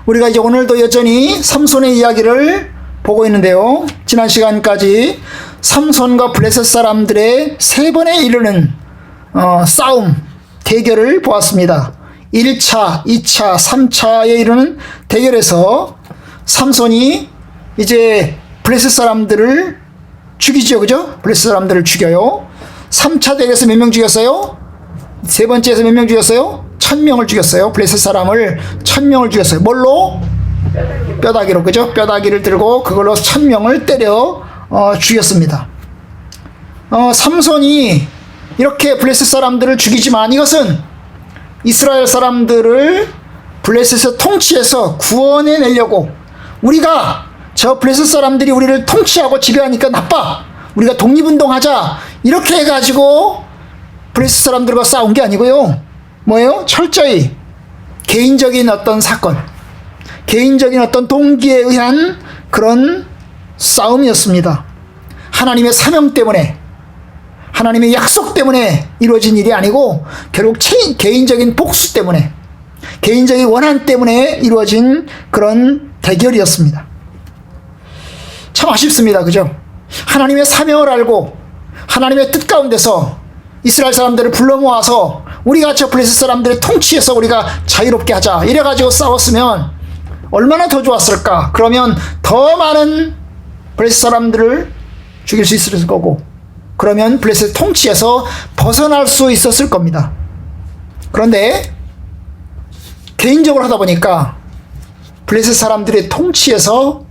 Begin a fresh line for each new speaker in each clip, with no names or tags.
우리가 이제 오늘도 여전히 삼손의 이야기를 보고 있는데요. 지난 시간까지 삼손과 블레셋 사람들의 3번에 이르는 싸움, 대결을 보았습니다. 1차, 2차, 3차에 이르는 대결에서 삼손이 이제 블레셋 사람들을 죽이죠. 그죠? 블레셋 사람들을 죽여요. 3차 대결에서 몇 명 죽였어요? 세 번째에서 몇 명 죽였어요? 1000명을 죽였어요. 블레셋 사람을 1000명을 죽였어요. 뭘로? 뼈다귀로. 그죠? 뼈다귀를 들고 그걸로 1000명을 때려 죽였습니다. 삼손이 이렇게 블레셋 사람들을 죽이지만 이것은 이스라엘 사람들을 블레셋에서 통치해서 구원해 내려고, 우리가 저 블레셋 사람들이 우리를 통치하고 지배하니까 나빠, 우리가 독립운동하자, 이렇게 해가지고 블레셋 사람들과 싸운 게 아니고요. 뭐예요? 철저히 개인적인 어떤 사건, 개인적인 어떤 동기에 의한 그런 싸움이었습니다. 하나님의 사명 때문에, 하나님의 약속 때문에 이루어진 일이 아니고 결국 개인적인 복수 때문에, 개인적인 원한 때문에 이루어진 그런 대결이었습니다. 참 아쉽습니다. 그죠? 하나님의 사명을 알고 하나님의 뜻 가운데서 이스라엘 사람들을 불러 모아서 우리가 저 블레셋 사람들의 통치에서 우리가 자유롭게 하자, 이래가지고 싸웠으면 얼마나 더 좋았을까. 그러면 더 많은 블레셋 사람들을 죽일 수 있을 거고, 그러면 블레셋 통치에서 벗어날 수 있었을 겁니다. 그런데 개인적으로 하다 보니까 블레셋 사람들의 통치에서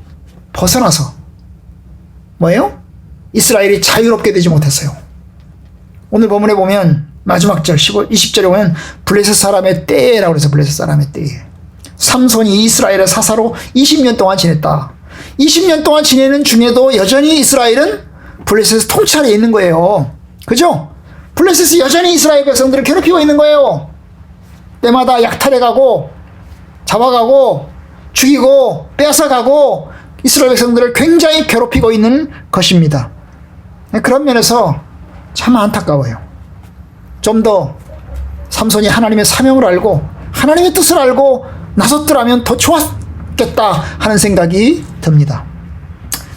벗어나서 뭐예요? 이스라엘이 자유롭게 되지 못했어요. 오늘 본문에 보면 마지막 절 20절에 보면 블레셋 사람의 때라고 그래서 블레셋 사람의 때. 삼손이 이스라엘의 사사로 20년 동안 지냈다. 20년 동안 지내는 중에도 여전히 이스라엘은 블레셋 통치 아래 있는 거예요. 그죠? 블레셋이 여전히 이스라엘 백성들을 괴롭히고 있는 거예요. 때마다 약탈해가고 잡아가고 죽이고 빼앗아가고 이스라엘 백성들을 굉장히 괴롭히고 있는 것입니다. 그런 면에서 참 안타까워요. 좀 더 삼손이 하나님의 사명을 알고 하나님의 뜻을 알고 나섰더라면 더 좋았겠다 하는 생각이 듭니다.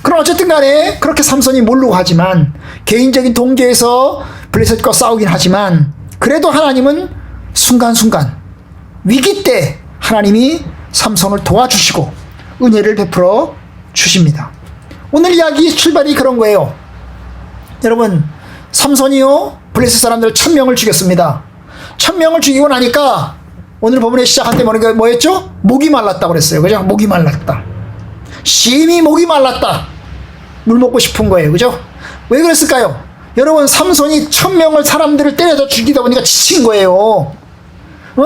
그럼 어쨌든 간에 그렇게 삼손이 모르고 하지만, 개인적인 동기에서 블레셋과 싸우긴 하지만, 그래도 하나님은 순간순간 위기 때 하나님이 삼손을 도와주시고 은혜를 베풀어 주십니다. 오늘 이야기 출발이 그런 거예요. 여러분, 삼손이요 블레셋 사람들 1000명을 죽였습니다. 1000명을 죽이고 나니까 오늘 본문에 시작할 때 뭐였죠? 목이 말랐다고 그랬어요. 그죠? 목이 말랐다. 심히 목이 말랐다. 물 먹고 싶은 거예요. 그죠? 왜 그랬을까요? 여러분, 삼손이 1000명을 사람들을 때려서 죽이다 보니까 지친 거예요.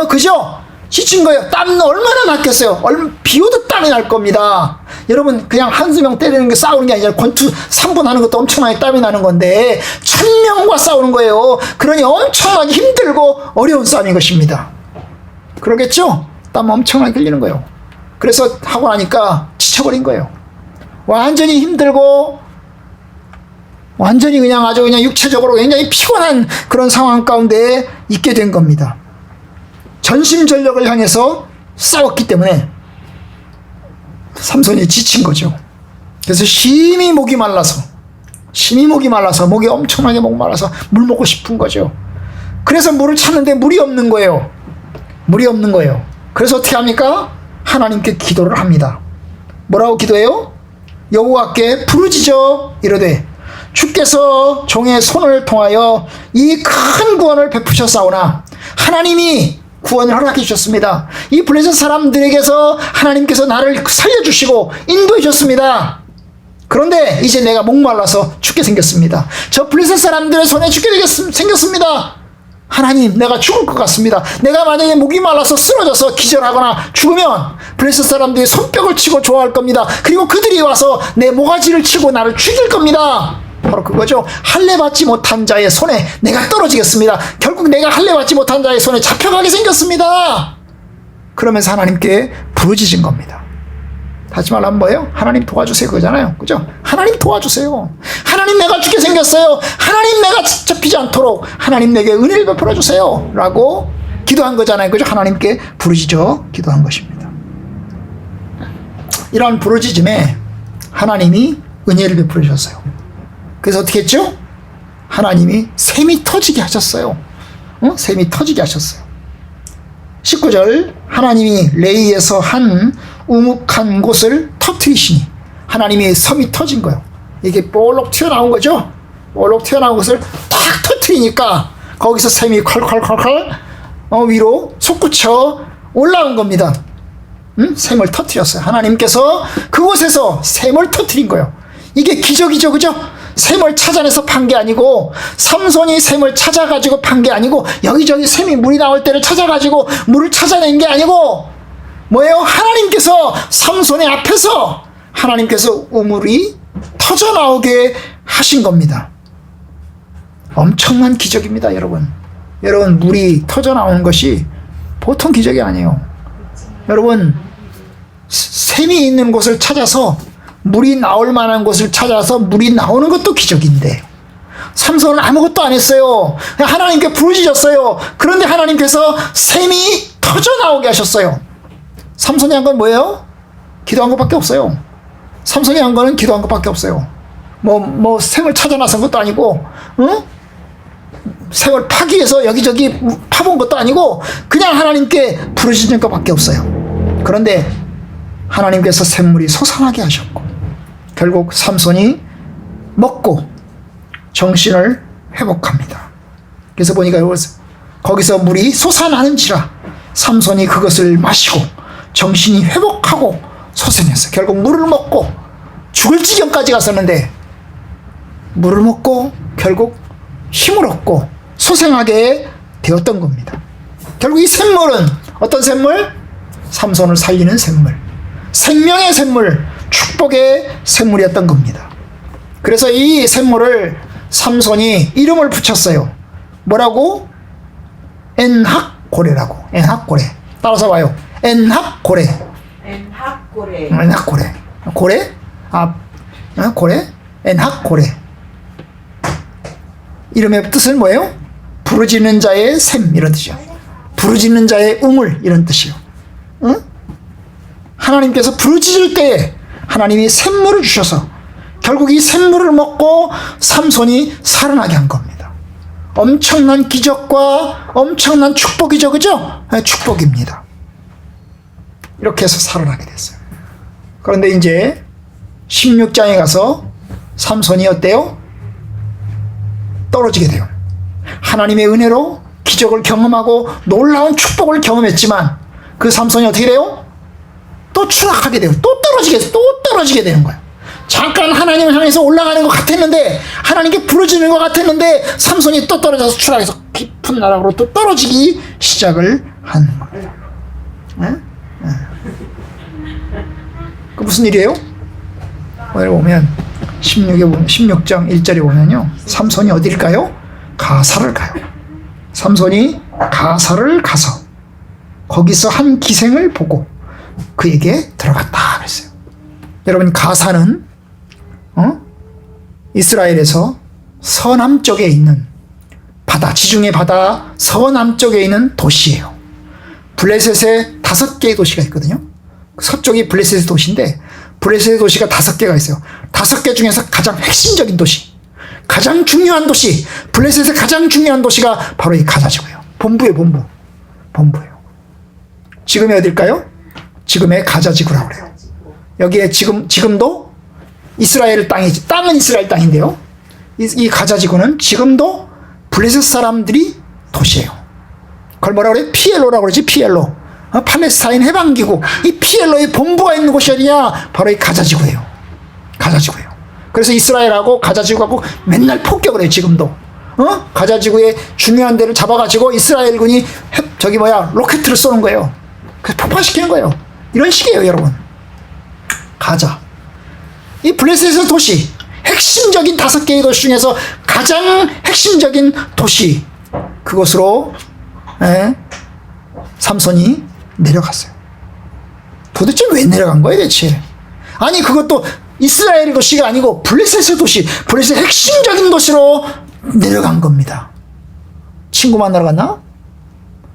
그죠? 지친 거예요. 땀 얼마나 났겠어요? 비 오듯 땀이 날 겁니다. 여러분, 그냥 한두 명 때리는 게 싸우는 게 아니라 권투 3분 하는 것도 엄청나게 땀이 나는 건데 1000명과 싸우는 거예요. 그러니 엄청나게 힘들고 어려운 싸움인 것입니다. 그러겠죠? 땀 엄청나게 흘리는 거예요. 그래서 하고 나니까 지쳐버린 거예요. 완전히 힘들고 완전히 그냥 아주 그냥 육체적으로 굉장히 피곤한 그런 상황 가운데 있게 된 겁니다. 전심전력을 향해서 싸웠기 때문에 삼손이 지친 거죠. 그래서 심히 목이 말라서 목이 엄청나게 목 말라서 물 먹고 싶은 거죠. 그래서 물을 찾는데 물이 없는 거예요. 그래서 어떻게 합니까? 하나님께 기도를 합니다. 뭐라고 기도해요? 여호와께 부르짖어 이르되 주께서 종의 손을 통하여 이 큰 구원을 베푸셨사오나 하나님이 구원을 허락해 주셨습니다. 이 블레셋 사람들에게서 하나님께서 나를 살려주시고 인도해 주셨습니다. 그런데 이제 내가 목말라서 죽게 생겼습니다. 저 블레셋 사람들의 손에 죽게 생겼습니다. 하나님, 내가 죽을 것 같습니다. 내가 만약에 목이 말라서 쓰러져서 기절하거나 죽으면 블레셋 사람들이 손뼉을 치고 좋아할 겁니다. 그리고 그들이 와서 내 모가지를 치고 나를 죽일 겁니다. 바로 그거죠. 할례받지 못한 자의 손에 내가 떨어지겠습니다. 결국 내가 할례받지 못한 자의 손에 잡혀가게 생겼습니다. 그러면서 하나님께 부르짖은 겁니다. 하지 말란 뭐예요? 하나님 도와주세요 그거잖아요. 그죠? 하나님 도와주세요. 하나님, 내가 죽게 생겼어요. 하나님, 내가 잡히지 않도록 하나님 내게 은혜를 베풀어 주세요 라고 기도한 거잖아요. 그죠? 하나님께 부르짖어 기도한 것입니다. 이러한 부르짖음에 하나님이 은혜를 베풀어 주셨어요. 그래서 어떻게 했죠? 하나님이 샘이 터지게 하셨어요. 샘이 터지게 하셨어요. 19절, 하나님이 레이에서 한 우묵한 곳을 터뜨리시니, 하나님이 섬이 터진 거예요. 이게 볼록 튀어나온 거죠. 볼록 튀어나온 것을 탁 터뜨리니까 거기서 샘이 콸콸콸콸 위로 솟구쳐 올라온 겁니다. 샘을 터뜨렸어요. 하나님께서 그곳에서 샘을 터뜨린 거예요. 이게 기적이죠, 그죠? 샘을 찾아내서 판 게 아니고, 삼손이 샘을 찾아가지고 판 게 아니고, 여기저기 샘이 물이 나올 때를 찾아가지고 물을 찾아낸 게 아니고, 뭐예요? 하나님께서 삼손의 앞에서 하나님께서 우물이 터져 나오게 하신 겁니다. 엄청난 기적입니다, 여러분. 여러분, 물이 터져 나오는 것이 보통 기적이 아니에요. 여러분, 샘이 있는 곳을 찾아서, 물이 나올 만한 곳을 찾아서 물이 나오는 것도 기적인데, 삼손은 아무것도 안 했어요. 하나님께 부르짖었어요. 그런데 하나님께서 샘이 터져 나오게 하셨어요. 삼손이 한 건 뭐예요? 기도한 것밖에 없어요. 삼손이 한 거는 기도한 것밖에 없어요. 샘을 찾아 나선 것도 아니고, 샘을 파기 위해서 여기저기 파본 것도 아니고, 그냥 하나님께 부르짖은 것밖에 없어요. 그런데 하나님께서 샘물이 솟아나게 하셨고, 결국 삼손이 먹고 정신을 회복합니다. 그래서 보니까 거기서 물이 솟아나는지라 삼손이 그것을 마시고 정신이 회복하고 솟아냈어요. 결국 물을 먹고 죽을 지경까지 갔었는데, 물을 먹고 결국 힘을 얻고 소생하게 되었던 겁니다. 결국 이 샘물은 어떤 샘물? 삼손을 살리는 샘물, 생명의 샘물, 축복의 샘물이었던 겁니다. 그래서 이 샘물을 삼손이 이름을 붙였어요. 뭐라고? 엔학고레라고. 엔학고레. 따라서 봐요. 엔학고레.
엔학고레.
엔학고레. 고레? 고레? 엔학고레. 이름의 뜻은 뭐예요? 부르짖는 자의 샘, 이런 뜻이요. 부르짖는 자의 우물, 이런 뜻이요. 응? 하나님께서 부르짖을 때에 하나님이 샘물을 주셔서 결국 이 샘물을 먹고 삼손이 살아나게 한 겁니다. 엄청난 기적과 엄청난 축복이죠, 그죠? 네, 축복입니다. 이렇게 해서 살아나게 됐어요. 그런데 이제 16장에 가서 삼손이 어때요? 떨어지게 돼요. 하나님의 은혜로 기적을 경험하고 놀라운 축복을 경험했지만 그 삼손이 어떻게 돼요? 또 추락하게 돼요. 또 떨어지게 되는 거예요. 잠깐 하나님을 향해서 올라가는 것 같았는데, 하나님께 부르짖는 것 같았는데, 삼손이 또 떨어져서 추락해서 깊은 나락으로 또 떨어지기 시작을 하는 거예요. 네? 네. 그 무슨 일이에요? 오늘 보면 16장 1절에 보면요, 삼손이 어디를 가요? 가사를 가요. 삼손이 가사를 가서 거기서 한 기생을 보고 그에게 들어갔다 그랬어요. 여러분, 가사는 이스라엘에서 서남쪽에 있는 바다, 지중해 바다 서남쪽에 있는 도시예요. 블레셋에 5개의 도시가 있거든요. 서쪽이 블레셋의 도시인데, 블레셋의 도시가 5개가 있어요. 5개 중에서 가장 핵심적인 도시, 가장 중요한 도시, 블레셋의 가장 중요한 도시가 바로 이 가자지구예요. 본부예요. 본부예요. 지금이 어딜까요? 지금의 가자지구라고 그래요. 여기에 지금도 이스라엘 땅이지. 땅은 이스라엘 땅인데요, 이 가자지구는 지금도 블레셋 사람들이 도시예요. 그걸 뭐라고 그래? 피엘로라고 그러지. 피엘로. 팔레스타인 해방기구. 이 피엘로의 본부가 있는 곳이 어디냐? 바로 이 가자지구예요. 가자지구예요. 그래서 이스라엘하고 가자지구하고 맨날 폭격을 해요. 지금도. 가자지구의 중요한 데를 잡아가지고 이스라엘군이 로켓을 쏘는 거예요. 그래서 폭파시키는 거예요. 이런 식이에요, 여러분. 가자. 이 블레셋의 도시, 핵심적인 5개의 도시 중에서 가장 핵심적인 도시, 그곳으로 삼손이 내려갔어요. 도대체 왜 내려간 거예요, 대체? 아니, 그것도 이스라엘의 도시가 아니고 블레셋의 도시, 블레셋의 핵심적인 도시로 내려간 겁니다. 친구 만나러 갔나?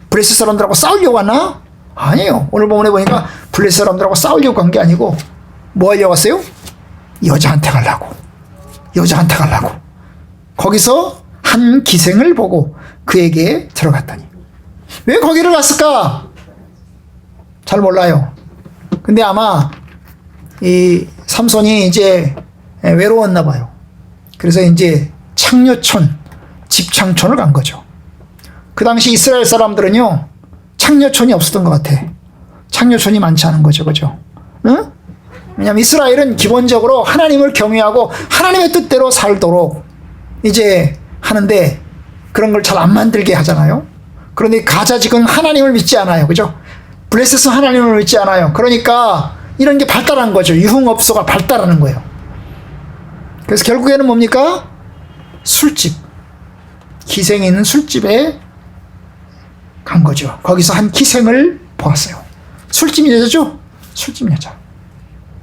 블레셋 사람들하고 싸우려고 갔나? 아니에요. 오늘 본문에 보니까 블레셋 사람들하고 싸우려고 간 게 아니고 뭐 하려고 왔어요? 여자한테 가려고. 여자한테 가려고. 거기서 한 기생을 보고 그에게 들어갔다니. 왜 거기를 갔을까? 잘 몰라요. 근데 아마 이 삼손이 이제 외로웠나 봐요. 그래서 이제 창녀촌, 집창촌을 간 거죠. 그 당시 이스라엘 사람들은요, 창녀촌이 없었던 것 같아. 창녀촌이 많지 않은 거죠. 그죠? 응? 왜냐하면 이스라엘은 기본적으로 하나님을 경외하고 하나님의 뜻대로 살도록 이제 하는데 그런 걸 잘 안 만들게 하잖아요. 그런데 가자지금 하나님을 믿지 않아요. 그죠? 블레셋은 하나님을 믿지 않아요. 그러니까 이런 게 발달한 거죠. 유흥업소가 발달하는 거예요. 그래서 결국에는 뭡니까? 술집. 기생이 있는 술집에 간 거죠. 거기서 한 기생을 보았어요. 술집 여자죠? 술집 여자.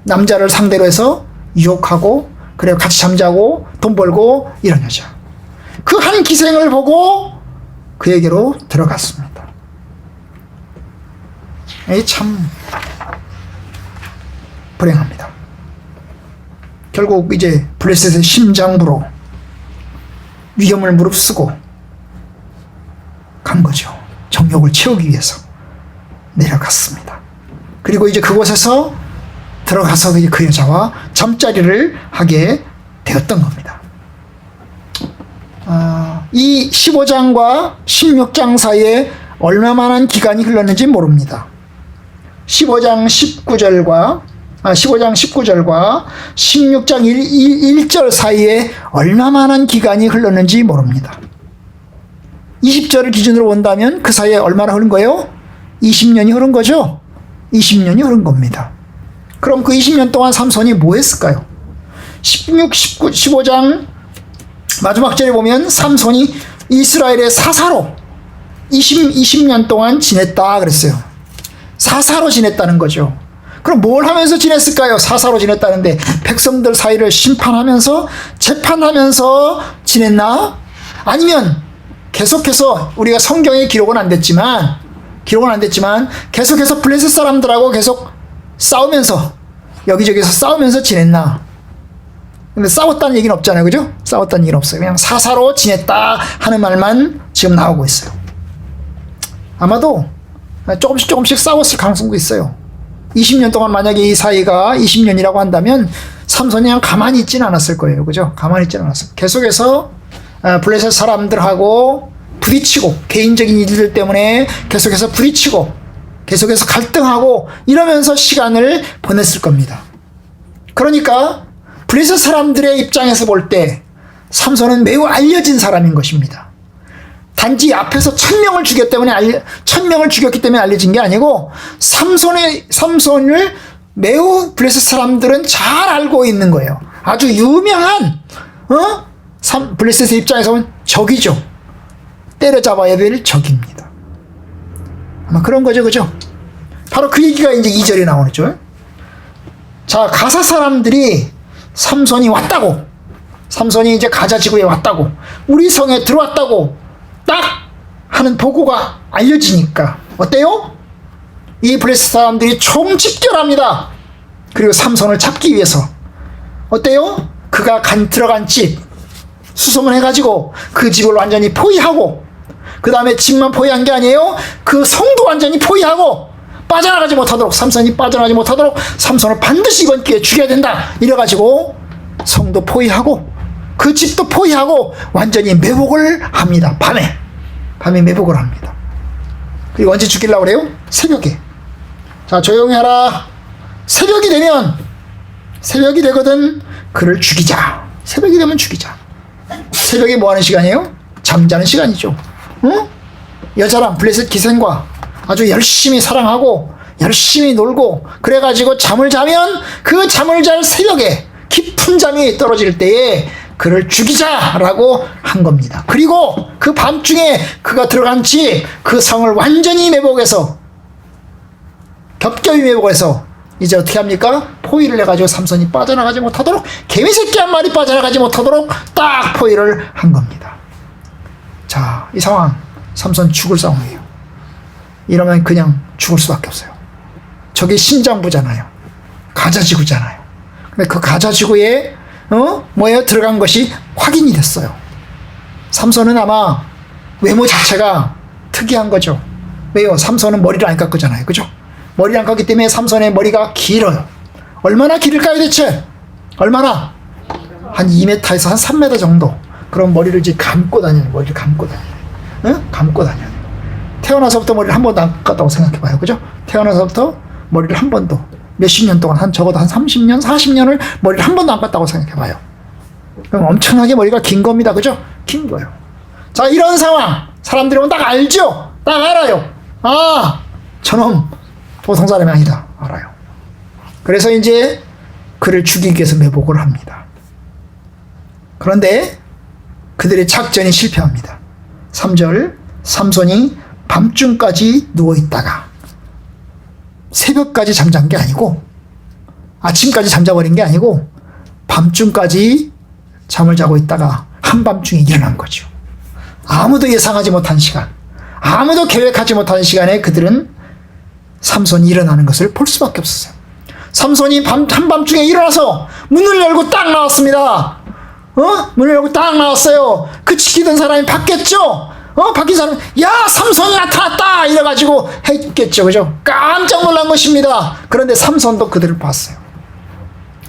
남자를 상대로 해서 유혹하고, 그래 같이 잠자고, 돈 벌고, 이런 여자. 그 한 기생을 보고 그에게로 들어갔습니다. 참 불행합니다. 결국 이제 블레셋의 심장부로 위험을 무릅쓰고 간 거죠. 정욕을 채우기 위해서 내려갔습니다. 그리고 이제 그곳에서 들어가서 그 여자와 잠자리를 하게 되었던 겁니다. 이 15장과 16장 사이에 얼마만한 기간이 흘렀는지 모릅니다. 15장 19절과 16장 1절 사이에 얼마만한 기간이 흘렀는지 모릅니다. 20절을 기준으로 본다면 그 사이에 얼마나 흐른 거예요? 20년이 흐른 거죠? 20년이 흐른 겁니다. 그럼 그 20년 동안 삼손이 뭐 했을까요? 15장 마지막 절에 보면 삼손이 이스라엘의 사사로 20년 동안 지냈다 그랬어요. 사사로 지냈다는 거죠. 그럼 뭘 하면서 지냈을까요? 사사로 지냈다는데 백성들 사이를 심판하면서 재판하면서 지냈나? 아니면 계속해서 우리가 성경에 기록은 안 됐지만 계속해서 블레셋 사람들하고 계속 싸우면서 여기저기서 싸우면서 지냈나? 근데 싸웠다는 얘기는 없잖아요. 그죠? 싸웠다는 얘기는 없어요. 그냥 사사로 지냈다 하는 말만 지금 나오고 있어요. 아마도 조금씩 싸웠을 가능성도 있어요. 20년 동안 만약에 이 사이가 20년이라고 한다면 삼손이 그냥 가만히 있지는 않았을 거예요. 그죠? 가만히 있지는 않았어요. 계속해서 블레셋 사람들하고 부딪히고, 개인적인 일들 때문에 계속해서 부딪히고, 계속해서 갈등하고 이러면서 시간을 보냈을 겁니다. 그러니까 블레셋 사람들의 입장에서 볼 때 삼손은 매우 알려진 사람인 것입니다. 단지 앞에서 1000명을 죽였기 때문에 알려진 게 아니고 삼손을 매우 블레셋 사람들은 잘 알고 있는 거예요. 아주 유명한 블레셋의 입장에서 보면 적이죠. 때려잡아야 될 적입니다. 아마 그런 거죠. 그죠? 바로 그 얘기가 이제 2절에 나오죠. 자, 가사 사람들이 삼손이 왔다고, 삼손이 이제 가자 지구에 왔다고, 우리 성에 들어왔다고 딱 하는 보고가 알려지니까 어때요? 이 블레셋 사람들이 총집결합니다. 그리고 삼손을 잡기 위해서 어때요? 그가 들어간 집 수소문 해가지고 그 집을 완전히 포위하고, 그 다음에 집만 포위한 게 아니에요. 그 성도 완전히 포위하고 빠져나가지 못하도록, 삼손이 빠져나가지 못하도록 삼손을 반드시 이번 기회에 죽여야 된다 이래가지고 성도 포위하고 그 집도 포위하고 완전히 매복을 합니다. 밤에 매복을 합니다. 그리고 언제 죽이려고 그래요? 새벽에. 자, 조용히 하라. 새벽이 되거든 그를 죽이자. 새벽이 되면 죽이자. 새벽에 뭐 하는 시간이에요? 잠자는 시간이죠. 응? 여자랑 블레셋 기생과 아주 열심히 사랑하고 열심히 놀고 그래가지고 잠을 자면 그 잠을 잘 새벽에 깊은 잠이 떨어질 때에 그를 죽이자라고 한 겁니다. 그리고 그 밤중에 그가 들어간 집, 그 성을 완전히 매복해서, 겹겹이 매복해서 이제 어떻게 합니까? 포위를 해가지고 삼손이 빠져나가지 못하도록, 개미새끼 한 마리 빠져나가지 못하도록 딱 포위를 한 겁니다. 자, 이 상황, 삼손 죽을 상황이에요. 이러면 그냥 죽을 수밖에 없어요. 저게 심장부잖아요. 가자지구잖아요. 그 가자지구에 뭐예요? 들어간 것이 확인이 됐어요. 삼손은 아마 외모 자체가 특이한 거죠. 왜요? 삼손은 머리를 안 깎았잖아요. 그죠? 머리를 안 깎기 때문에 삼손의 머리가 길어요. 얼마나 길을까요, 대체? 얼마나? 한 2m에서 한 3m 정도. 그럼 머리를 이제 감고 다녀요. 머리를 감고 다녀요. 응? 감고 다녀요. 태어나서부터 머리를 한 번도 안 깎았다고 생각해봐요. 그죠? 태어나서부터 머리를 한 번도, 몇십 년 동안, 적어도 한 30년, 40년을 머리를 한 번도 안 깎았다고 생각해봐요. 그럼 엄청나게 머리가 긴 겁니다. 그죠? 긴 거예요. 자, 이런 상황. 사람들이 보면 딱 알죠? 딱 알아요. 아, 저놈 보통 사람이 아니다. 알아요. 그래서 이제 그를 죽이기 위해서 매복을 합니다. 그런데 그들의 작전이 실패합니다. 3절, 삼손이 밤중까지 누워있다가 새벽까지 잠잔 게 아니고, 아침까지 잠자버린 게 아니고 밤중까지 잠을 자고 있다가 한밤중에 일어난 거죠. 아무도 예상하지 못한 시간, 아무도 계획하지 못한 시간에 그들은 삼손이 일어나는 것을 볼 수밖에 없었어요. 삼손이 한밤중에 일어나서 문을 열고 딱 나왔습니다. 문을 열고 딱 나왔어요. 그 지키던 사람이 봤겠죠? 바뀐 사람, 야, 삼손이 나타났다! 이래가지고 했겠죠. 그죠? 깜짝 놀란 것입니다. 그런데 삼손도 그들을 봤어요.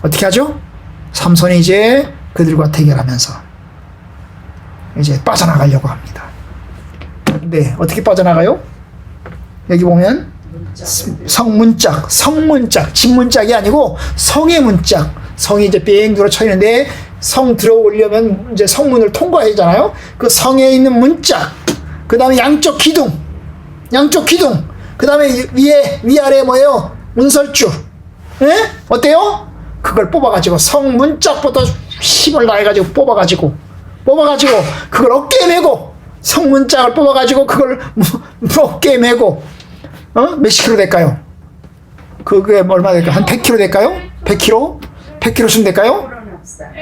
어떻게 하죠? 삼손이 이제 그들과 대결하면서 이제 빠져나가려고 합니다. 네, 어떻게 빠져나가요? 여기 보면 성문짝, 진문짝이 아니고 성의 문짝. 성이 이제 뺑 들어 쳐 있는데 성 들어오려면 이제 성문을 통과해야 하잖아요. 그 성에 있는 문짝, 그 다음에 양쪽 기둥, 그 다음에 위아래 뭐예요? 문설주. 예? 어때요? 그걸 뽑아가지고 성 문짝부터 힘을 다해가지고 뽑아가지고 그걸 어깨에 메고, 성 문짝을 뽑아가지고 그걸 어깨에 메고, 몇 킬로 될까요? 그게 얼마 될까요? 한 100kg 될까요? 100kg? 100kg쯤 될까요?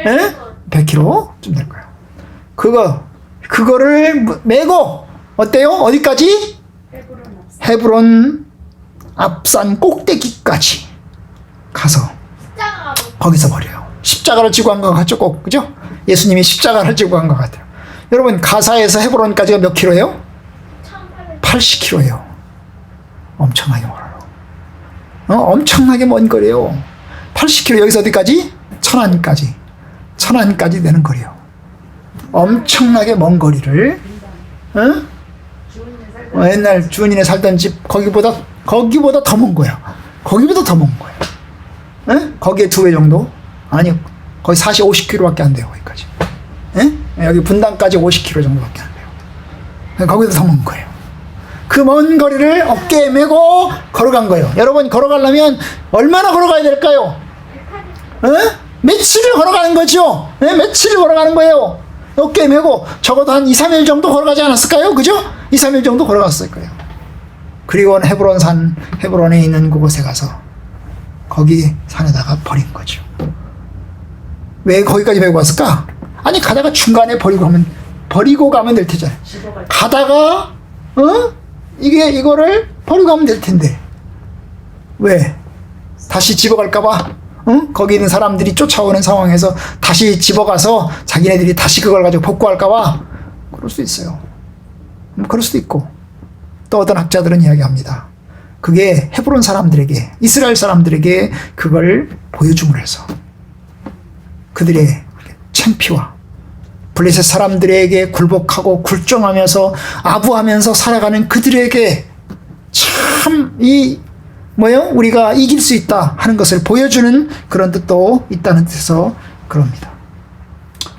예? 100kg쯤 될 거예요. 그거를 메고, 어때요? 어디까지? 헤브론 앞산 꼭대기까지 가서 거기서 버려요. 십자가를 지고 간 것 같죠? 꼭, 그죠? 예수님이 십자가를 지고 간 것 같아요. 여러분, 가사에서 헤브론까지가 몇 킬로예요? 80km예요. 엄청나게 멀어요. 엄청나게 먼 거리예요. 80km, 여기서 어디까지? 천안까지 되는 거리요. 엄청나게 먼 거리를, 옛날 주은이네 살던 집 거기보다 더 먼 거야. 거기보다 더 먼 거야. 거기에 2배 정도? 아니, 거의 50km밖에 안 돼요. 거기까지. 여기 분당까지 50km 정도밖에 안 돼요. 거기보다 더 먼 거예요. 그 먼 거리를 어깨에 메고 걸어간 거예요. 여러분, 걸어가려면 얼마나 걸어가야 될까요? 며칠을 걸어가는 거죠. 며칠을 걸어가는 거예요. 어깨에 메고 적어도 한 2, 3일 정도 걸어가지 않았을까요? 그죠? 2, 3일 정도 걸어갔을 거예요. 그리고 헤브론에 있는 그곳에 가서 거기 산에다가 버린 거죠. 왜 거기까지 메고 갔을까? 아니, 가다가 중간에 버리고 가면 될 테잖아요. 가다가 이거를 버리고 가면 될 텐데 왜? 다시 집어갈까봐? 거기 있는 사람들이 쫓아오는 상황에서 다시 집어가서 자기네들이 다시 그걸 가지고 복구할까봐? 그럴 수 있어요. 그럴 수도 있고, 또 어떤 학자들은 이야기합니다. 그게 헤브론 사람들에게, 이스라엘 사람들에게 그걸 보여줌으로 해서 그들의 창피와 블레셋 사람들에게 굴복하고 굴종하면서 아부하면서 살아가는 그들에게 참 우리가 이길 수 있다 하는 것을 보여주는 그런 뜻도 있다는 뜻에서 그럽니다.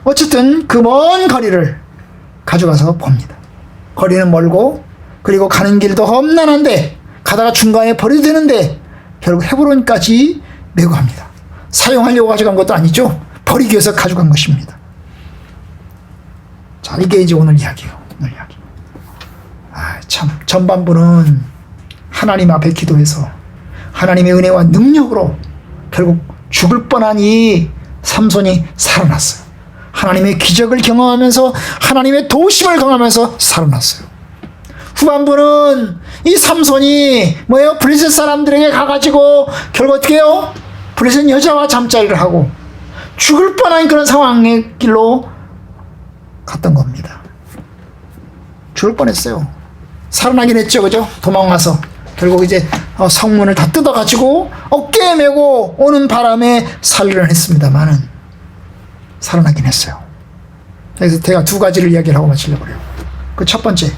어쨌든 그 먼 거리를 가져가서 봅니다. 거리는 멀고, 그리고 가는 길도 험난한데, 가다가 중간에 버려도 되는데 결국 헤브론까지 메고 갑니다. 사용하려고 가져간 것도 아니죠. 버리기 위해서 가져간 것입니다. 자, 이게 이제 오늘 이야기예요. 참, 전반부는 하나님 앞에 기도해서 하나님의 은혜와 능력으로 결국 죽을 뻔한 이 삼손이 살아났어요. 하나님의 기적을 경험하면서 하나님의 도우심을 경험하면서 살아났어요. 후반부는 이 삼손이 블레셋 사람들에게 가가지고 결국 어떻게 해요? 블레셋은 여자와 잠자리를 하고 죽을 뻔한 그런 상황의 길로 갔던 겁니다. 죽을 뻔했어요. 살아나긴 했죠, 그죠? 도망가서 결국 이제 성문을 다 뜯어가지고 어깨에 메고 오는 바람에 살리려 했습니다만은 살아나긴 했어요. 그래서 제가 두 가지를 이야기를 하고 마치려고 그래요. 그 첫 번째,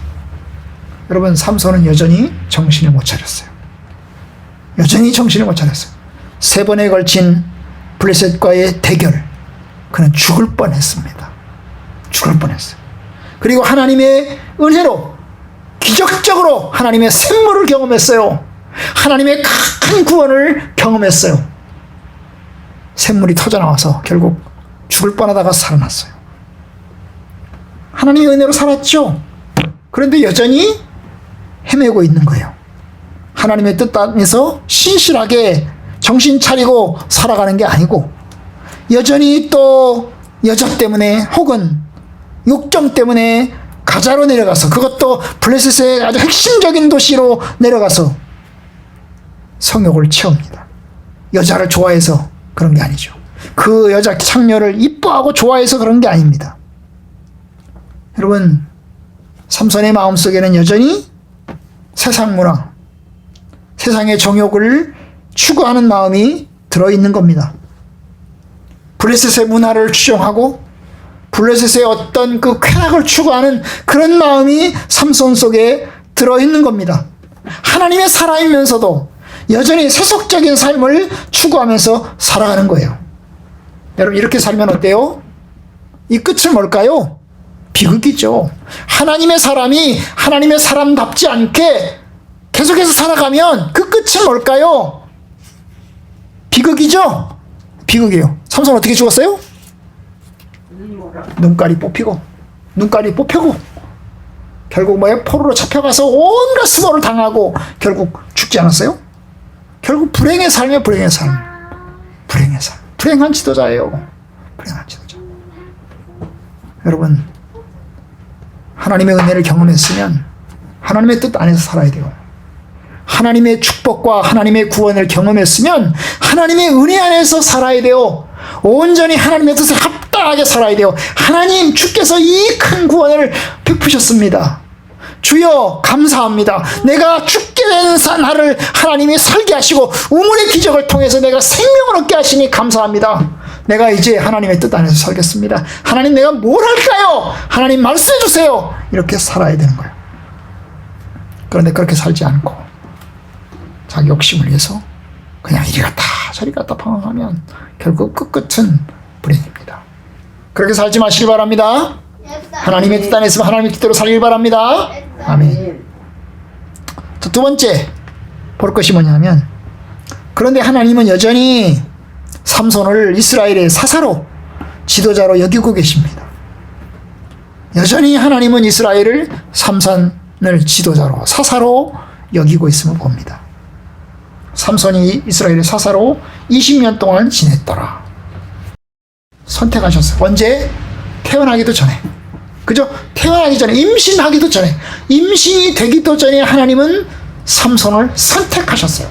여러분, 삼손은 여전히 정신을 못 차렸어요. 여전히 정신을 못 차렸어요. 3번에 걸친 블레셋과의 대결, 그는 죽을 뻔했습니다. 죽을 뻔했어요. 그리고 하나님의 은혜로 기적적으로 하나님의 샘물을 경험했어요. 하나님의 큰 구원을 경험했어요. 샘물이 터져나와서 결국 죽을 뻔하다가 살아났어요. 하나님의 은혜로 살았죠. 그런데 여전히 헤매고 있는 거예요. 하나님의 뜻 안에서 신실하게 정신 차리고 살아가는 게 아니고 여전히 또 여자 때문에 혹은 욕정 때문에 가자로 내려가서, 그것도 블레셋의 아주 핵심적인 도시로 내려가서 성욕을 채웁니다. 여자를 좋아해서 그런 게 아니죠. 그 여자 창녀를 이뻐하고 좋아해서 그런 게 아닙니다. 여러분, 삼손의 마음속에는 여전히 세상 문화, 세상의 정욕을 추구하는 마음이 들어있는 겁니다. 블레셋의 문화를 추종하고 블레셋의 어떤 그 쾌락을 추구하는 그런 마음이 삼손 속에 들어있는 겁니다. 하나님의 사람이면서도 여전히 세속적인 삶을 추구하면서 살아가는 거예요. 여러분, 이렇게 살면 어때요? 이 끝은 뭘까요? 비극이죠. 하나님의 사람이 하나님의 사람답지 않게 계속해서 살아가면 그 끝은 뭘까요? 비극이죠? 비극이에요. 삼손 어떻게 죽었어요? 눈깔이 뽑히고 결국 뭐예요? 포로로 잡혀가서 온갖 수모를 당하고 결국 죽지 않았어요? 결국 불행의 삶이에요. 불행의 삶. 불행한 지도자예요. 불행한 지도자. 여러분, 하나님의 은혜를 경험했으면 하나님의 뜻 안에서 살아야 돼요. 하나님의 축복과 하나님의 구원을 경험했으면 하나님의 은혜 안에서 살아야 돼요. 온전히 하나님의 뜻에 합당하게 살아야 돼요. 하나님, 주께서 이 큰 구원을 베푸셨습니다. 주여 감사합니다. 내가 죽게 된 나를 하나님이 살게 하시고 우물의 기적을 통해서 내가 생명을 얻게 하시니 감사합니다. 내가 이제 하나님의 뜻 안에서 살겠습니다. 하나님, 내가 뭘 할까요? 하나님 말씀해 주세요. 이렇게 살아야 되는 거예요. 그런데 그렇게 살지 않고 자기 욕심을 위해서 그냥 이리 갔다 저리 갔다 방황하면 결국 끝끝은 불행입니다. 그렇게 살지 마시길 바랍니다. 하나님의 뜻 안에 있으면 하나님의 뜻대로 살길 바랍니다. 아멘. 자, 두 번째 볼 것이 뭐냐면, 그런데 하나님은 여전히 삼손을 이스라엘의 사사로 지도자로 여기고 계십니다. 여전히 하나님은 이스라엘을 삼손을 지도자로 사사로 여기고 있음을 봅니다. 삼손이 이스라엘의 사사로 20년 동안 지냈더라. 선택하셨어요. 언제? 태어나기도 전에. 그죠? 태어나기 전에, 임신하기도 전에, 임신이 되기도 전에 하나님은 삼손을 선택하셨어요.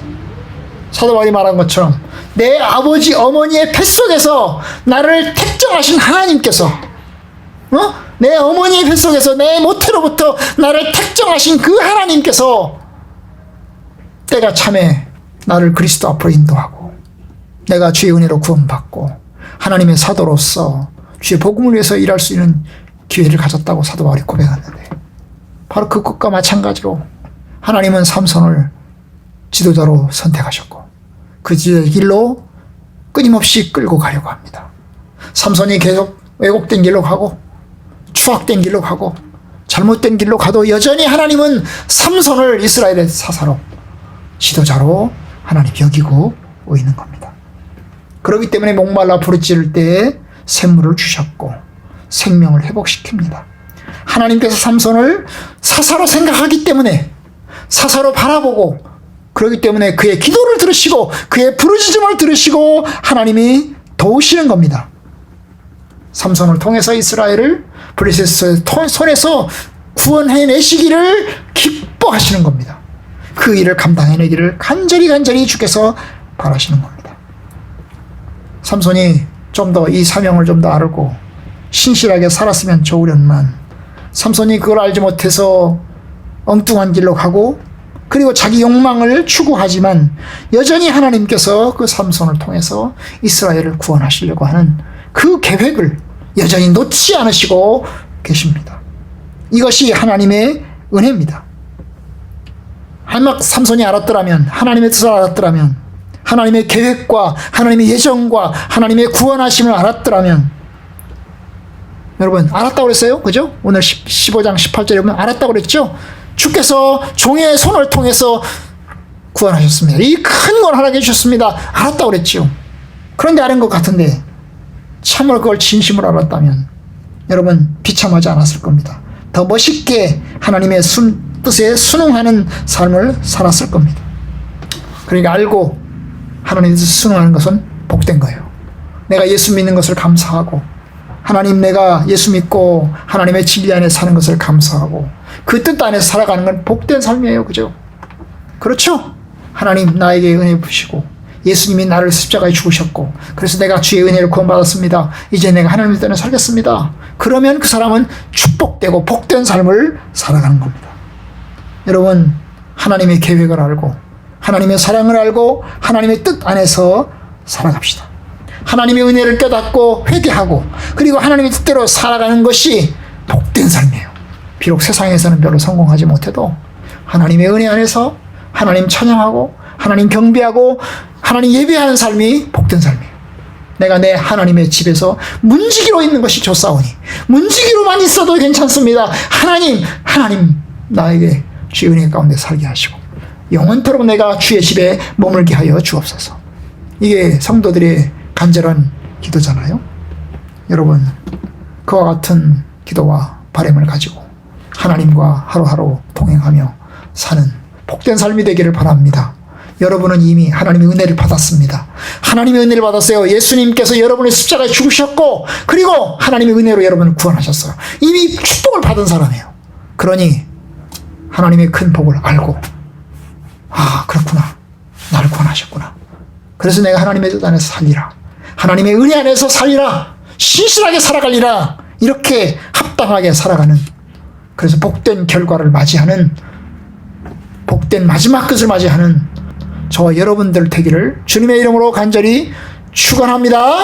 사도 바울이 말한 것처럼 내 아버지 어머니의 뱃속에서 나를 택정하신 하나님께서, 내 어머니의 뱃속에서 내 모태로부터 나를 택정하신 그 하나님께서 때가 참에 나를 그리스도 앞으로 인도하고 내가 주의 은혜로 구원받고 하나님의 사도로서 주의 복음을 위해서 일할 수 있는 기회를 가졌다고 사도 바울이 고백했는데, 바로 그 것과 마찬가지로 하나님은 삼손을 지도자로 선택하셨고 그 길로 끊임없이 끌고 가려고 합니다. 삼손이 계속 왜곡된 길로 가고 추악된 길로 가고 잘못된 길로 가도 여전히 하나님은 삼손을 이스라엘의 사사로 지도자로 하나님 여기고 있는 겁니다. 그렇기 때문에 목말라 부르짖을 때에 샘물을 주셨고 생명을 회복시킵니다. 하나님께서 삼손을 사사로 생각하기 때문에, 사사로 바라보고, 그렇기 때문에 그의 기도를 들으시고 그의 부르짖음을 들으시고 하나님이 도우시는 겁니다. 삼손을 통해서 이스라엘을 블레셋의 손에서 구원해내시기를 기뻐하시는 겁니다. 그 일을 감당해내기를 간절히 주께서 바라시는 겁니다. 삼손이 좀 더 이 사명을 좀 더 알고 신실하게 살았으면 좋으련만 삼손이 그걸 알지 못해서 엉뚱한 길로 가고 그리고 자기 욕망을 추구하지만 여전히 하나님께서 그 삼손을 통해서 이스라엘을 구원하시려고 하는 그 계획을 여전히 놓지 않으시고 계십니다. 이것이 하나님의 은혜입니다. 만약 삼손이 알았더라면, 하나님의 뜻을 알았더라면, 하나님의 계획과 하나님의 예정과 하나님의 구원하심을 알았더라면, 여러분 알았다고 그랬어요? 그죠? 오늘 15장 18절에 보면 알았다고 그랬죠? 주께서 종의 손을 통해서 구원하셨습니다. 이 큰 걸 하나님께 주셨습니다. 알았다고 그랬죠. 그런데 아는 것 같은데 참으로 그걸 진심으로 알았다면 여러분 비참하지 않았을 겁니다. 더 멋있게 하나님의 뜻에 순응하는 삶을 살았을 겁니다. 그러니까 알고 하나님의 뜻에 순응하는 것은 복된 거예요. 내가 예수 믿는 것을 감사하고 하나님 내가 예수 믿고 하나님의 진리 안에 사는 것을 감사하고 그 뜻 안에서 살아가는 건 복된 삶이에요. 그죠? 그렇죠? 하나님 나에게 은혜 부시고 예수님이 나를 십자가에 죽으셨고 그래서 내가 주의 은혜를 구원받았습니다. 이제 내가 하나님의 뜻에 살겠습니다. 그러면 그 사람은 축복되고 복된 삶을 살아가는 겁니다. 여러분 하나님의 계획을 알고 하나님의 사랑을 알고 하나님의 뜻 안에서 살아갑시다. 하나님의 은혜를 깨닫고 회개하고 그리고 하나님의 뜻대로 살아가는 것이 복된 삶이에요. 비록 세상에서는 별로 성공하지 못해도 하나님의 은혜 안에서 하나님 찬양하고 하나님 경배하고 하나님 예배하는 삶이 복된 삶이에요. 내가 내 하나님의 집에서 문지기로 있는 것이 좋사오니 문지기로만 있어도 괜찮습니다. 하나님 나에게 주의 은혜 가운데 살게 하시고 영원토록 내가 주의 집에 머물게 하여 주옵소서. 이게 성도들의 간절한 기도잖아요. 여러분 그와 같은 기도와 바람을 가지고 하나님과 하루하루 동행하며 사는 복된 삶이 되기를 바랍니다. 여러분은 이미 하나님의 은혜를 받았습니다. 하나님의 은혜를 받았어요. 예수님께서 여러분의 십자가에 죽으셨고 그리고 하나님의 은혜로 여러분을 구원하셨어요. 이미 축복을 받은 사람이에요. 그러니 하나님의 큰 복을 알고 그렇구나. 나를 구원하셨구나. 그래서 내가 하나님의 뜻 안에서 살리라. 하나님의 은혜 안에서 살리라. 신실하게 살아가리라. 이렇게 합당하게 살아가는 그래서 복된 결과를 맞이하는 복된 마지막 끝을 맞이하는 저와 여러분들 되기를 주님의 이름으로 간절히 축원합니다.